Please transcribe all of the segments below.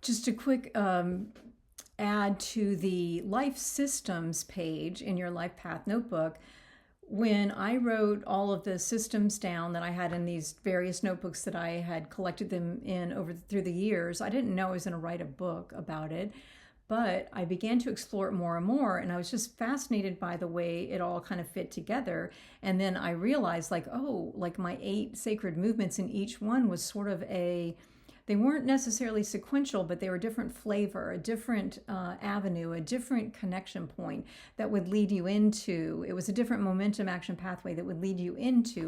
Just a quick add to the life systems page in your life path notebook. When I wrote all of the systems down that I had in these various notebooks that I had collected them in through the years, I didn't know I was going to write a book about it, but I began to explore it more and more, and I was just fascinated by the way it all kind of fit together. And then I realized, like, oh, like my 8 sacred movements in each one was sort of they weren't necessarily sequential, but they were different flavor, a different avenue, a different connection point that would lead you into, it was a different momentum action pathway that would lead you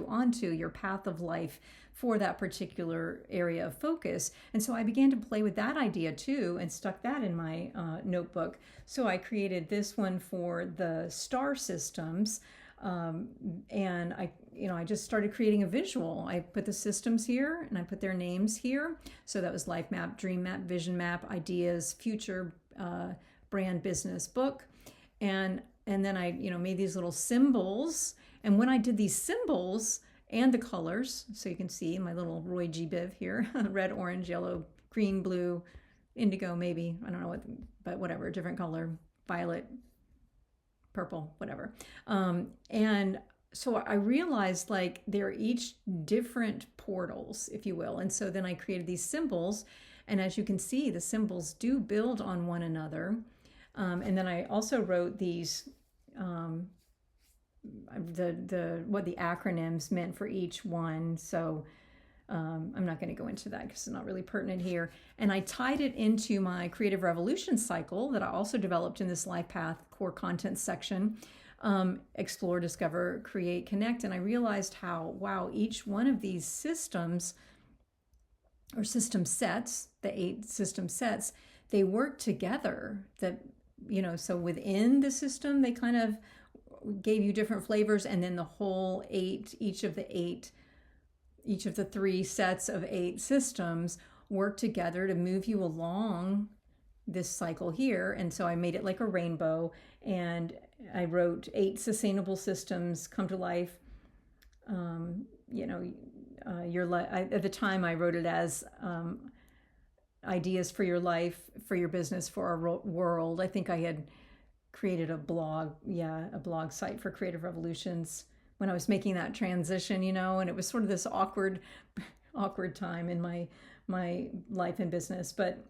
onto your path of life for that particular area of focus. And so I began to play with that idea too and stuck that in my notebook. So I created this one for the star systems. And I just started creating a visual. I put the systems here and I put their names here. So that was life map, dream map, vision map, ideas, future, brand, business, book. And then I, made these little symbols. And when I did these symbols and the colors, so you can see my little Roy G. Biv here, red, orange, yellow, green, blue, indigo, maybe, I don't know what, but whatever, different color, violet, purple, whatever. And so I realized, like, they're each different portals, if you will. And so then I created these symbols. And as you can see, the symbols do build on one another. And then I also wrote these, what the acronyms meant for each one. So I'm not going to go into that because it's not really pertinent here. And I tied it into my Creative Revolution cycle that I also developed in this Life Path core content section. Explore, discover, create, connect. And I realized how, wow, each one of these systems or system sets, the 8 system sets, they work together. So within the system, they kind of gave you different flavors, and then the whole 8, each of the 3 sets of 8 systems work together to move you along this cycle here. And so I made it like a rainbow, and I wrote 8 sustainable systems come to life. At the time I wrote it as ideas for your life, for your business, for our world. I think I had created a blog site for Creative Revolutions when I was making that transition, and it was sort of this awkward time in my life and business. But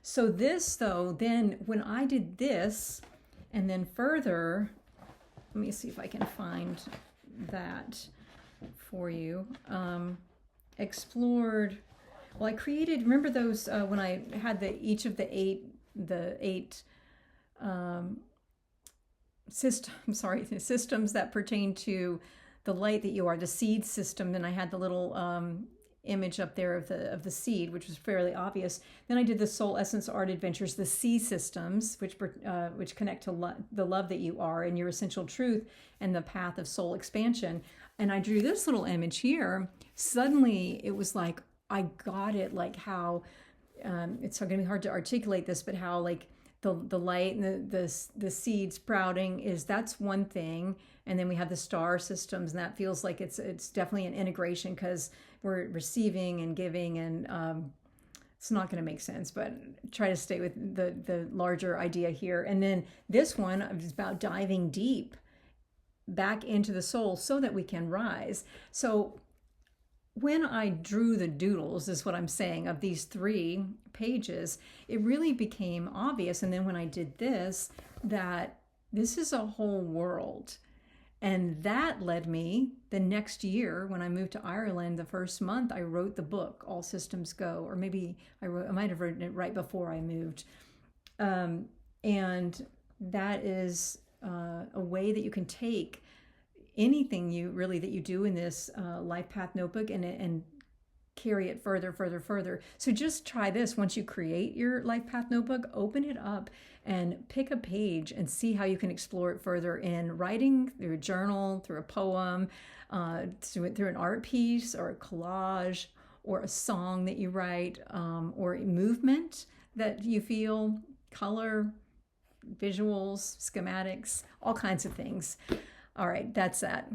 so this, though, then when I did this, and then further, let me see if I can find that for you. Explored. Well, I created. Remember those when I had each of the eight systems that pertain to the light that you are, the seed system. And I had the little image up there of the seed, which was fairly obvious. Then I did the Soul Essence Art Adventures, the C systems, which connect to the love that you are and your essential truth and the path of soul expansion. And I drew this little image here. Suddenly it was like, I got it, like how, it's going to be hard to articulate this, but how like the light and the seed sprouting that's one thing. And then we have the star systems, and that feels like it's definitely an integration because we're receiving and giving, and it's not going to make sense, but try to stay with the larger idea here. And then this one is about diving deep back into the soul so that we can rise. So when I drew the doodles, is what I'm saying, of these 3 pages, it really became obvious. And then when I did this, that this is a whole world. And that led me the next year when I moved to Ireland, the first month, I wrote the book, All Systems Go, or maybe I might have written it right before I moved. And that is a way that you can take anything that you do in this Life Path notebook and carry it further. So just try this. Once you create your Life Path notebook, open it up and pick a page and see how you can explore it further in writing, through a journal, through a poem, through an art piece or a collage or a song that you write, or a movement that you feel, color, visuals, schematics, all kinds of things. All right, that's that.